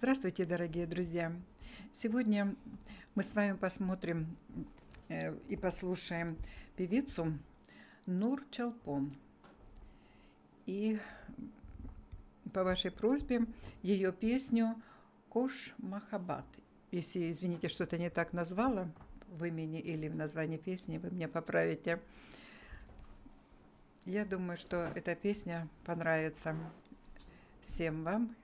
Здравствуйте, дорогие друзья! Сегодня мы с вами посмотрим и послушаем певицу Нур Чолпон. И по вашей просьбе ее песню «Кош Махаббат». Если, извините, что-то не так назвала в имени или в названии песни, вы меня поправите. Я думаю, что эта песня понравится всем вам.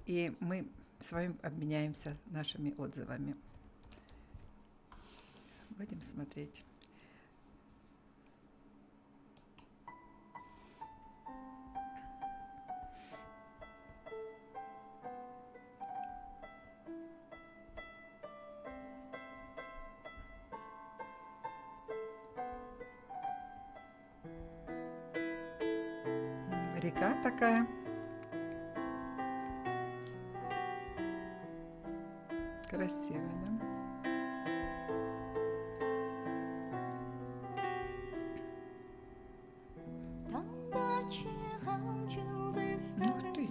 И мы с вами обменяемся нашими отзывами. Будем смотреть. Река такая. Красиво, да? Ух ты!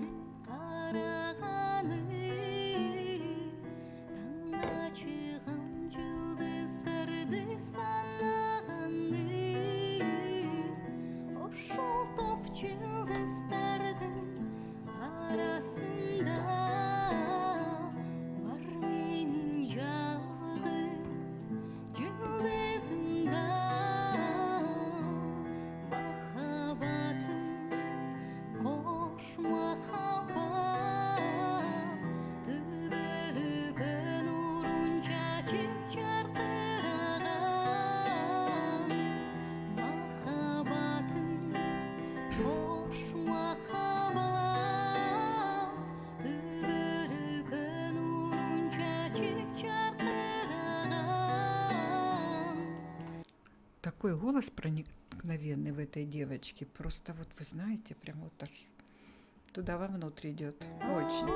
Такой голос проникновенный в этой девочке. Просто вот вы знаете, прям вот аж туда вовнутрь идет. Очень.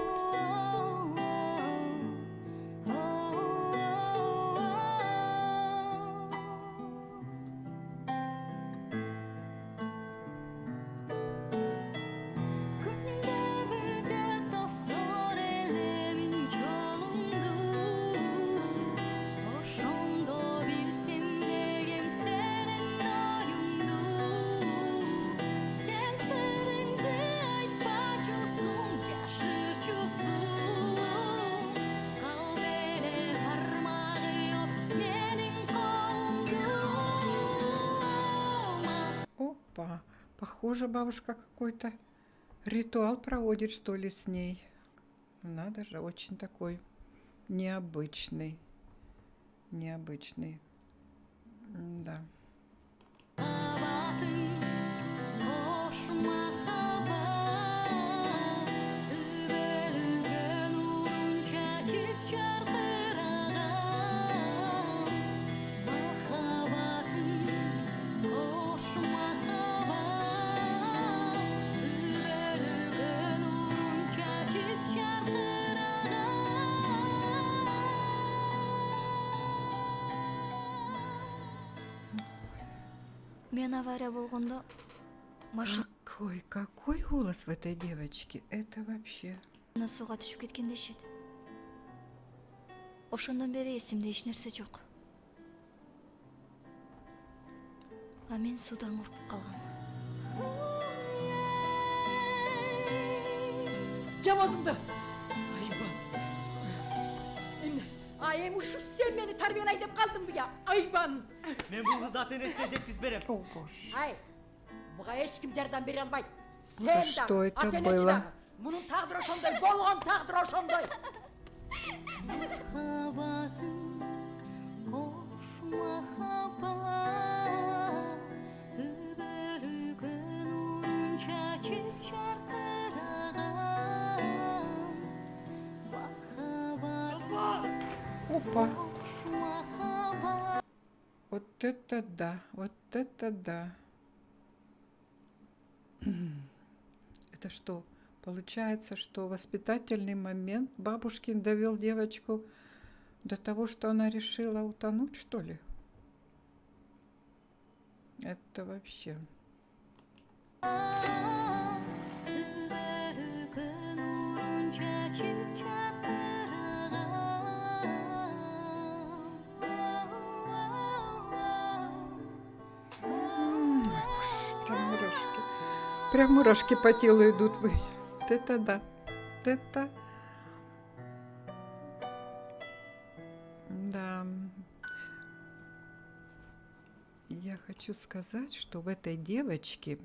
Опа, похоже, бабушка какой-то ритуал проводит, что ли, с ней. Надо же, очень такой необычный. Необычный. Да. Мен авария болгондо машина Какой голос в этой девочке? Это вообще... сууга түшүп кеткен дешет. Ошондон бери эсимде эч нерсе жок. А мен суудан коркуп калгам. Жамозуңду. Эми ушу сен мени тарбиялайын деп калдыңбы я? Айбан. Мен бул кызды ата энесине жеткизип берем. О, боже. Ай, буга эч ким жардам бере албайт. Да Сен что да, это ата энеси было? да. Мунун тагдыры ошондой, болгон тагдыры ошондой. Махаббатым, кош махаббат, төбөлүккө нурун чачып жаркыраган. Махаббатым, Опа. кош махаббат. Вот это да, вот это да. Это что? Получается, что воспитательный момент бабушкин довел девочку до того, что она решила утонуть, что ли? Это вообще... Төбөлүккө нурун чачып Прям мурашки по телу идут. Вы. Вот это да. Вот это. Да. Я хочу сказать, что в этой девочке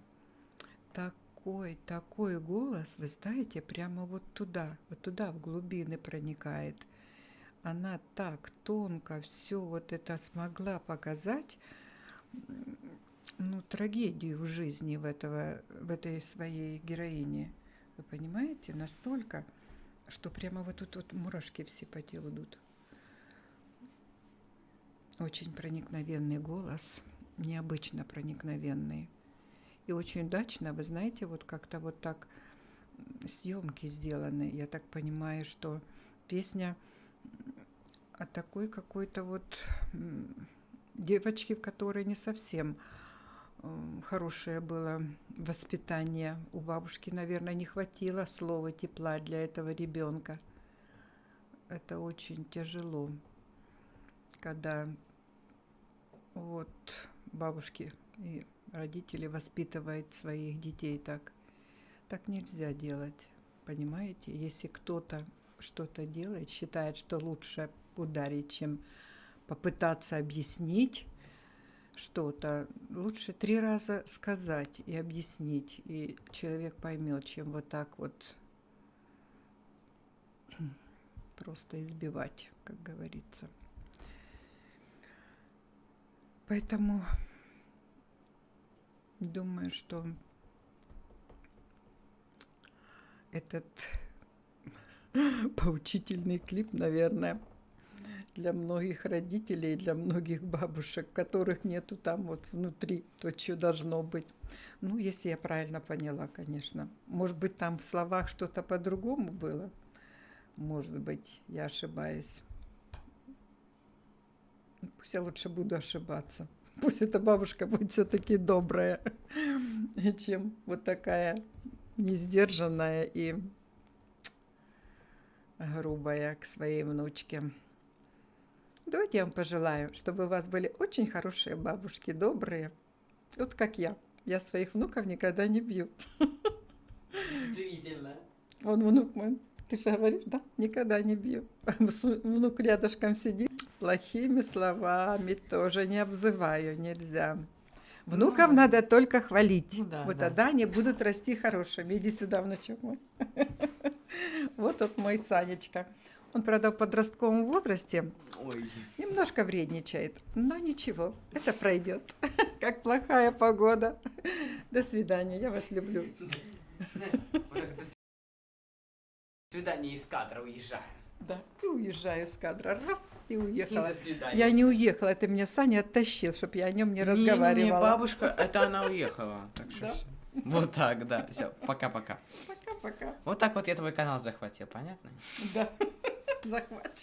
такой голос, вы знаете, прямо вот туда в глубины проникает. Она так тонко все вот это смогла показать, ну, трагедию в жизни в этой своей героине. Вы понимаете? Настолько, что прямо вот тут вот мурашки все по телу идут. Очень проникновенный голос, необычно проникновенный. И очень удачно, вы знаете, вот как-то вот так съемки сделаны. Я так понимаю, что песня о такой какой-то вот девочке, в которой не совсем хорошее было воспитание. У бабушки, наверное, не хватило слова тепла для этого ребенка. Это очень тяжело, когда вот бабушки и родители воспитывают своих детей так. Так нельзя делать, понимаете? Если кто-то что-то делает, считает, что лучше ударить, чем попытаться объяснить что-то, лучше 3 раза сказать и объяснить, и человек поймет, чем вот так вот просто избивать, как говорится. Поэтому думаю, что этот поучительный клип, наверное, для многих родителей, для многих бабушек, которых нету там вот внутри, то, что должно быть. Ну, если я правильно поняла, конечно. Может быть, там в словах что-то по-другому было. Может быть, я ошибаюсь. Пусть я лучше буду ошибаться. Пусть эта бабушка будет все-таки добрая, чем вот такая несдержанная и грубая к своей внучке. Давайте я вам пожелаю, чтобы у вас были очень хорошие бабушки, добрые. Вот как я. Я своих внуков никогда не бью. Действительно. Он внук мой. Ты же говоришь, да? Никогда не бью. Внук рядышком сидит. Плохими словами тоже не обзываю, нельзя. Внуков надо только хвалить. Ну да, вот да. тогда они будут расти хорошими. Иди сюда, внучок мой. Вот мой Санечка. Он, правда, в подростковом возрасте Ой. немножко вредничает, но ничего, это пройдет. Как плохая погода. До свидания, я вас люблю. Знаешь, вот так до свидания из кадра уезжаем. Да, и уезжаю с кадра. Раз, и И уехала. до свидания. Я не уехала, это меня Саня оттащил, чтобы я о нем не разговаривала. Не, бабушка, это она уехала. Так что Да? всё. Вот так, да. Все, пока-пока. Пока-пока. Вот так вот я твой канал захватил, понятно? Да, захватчик.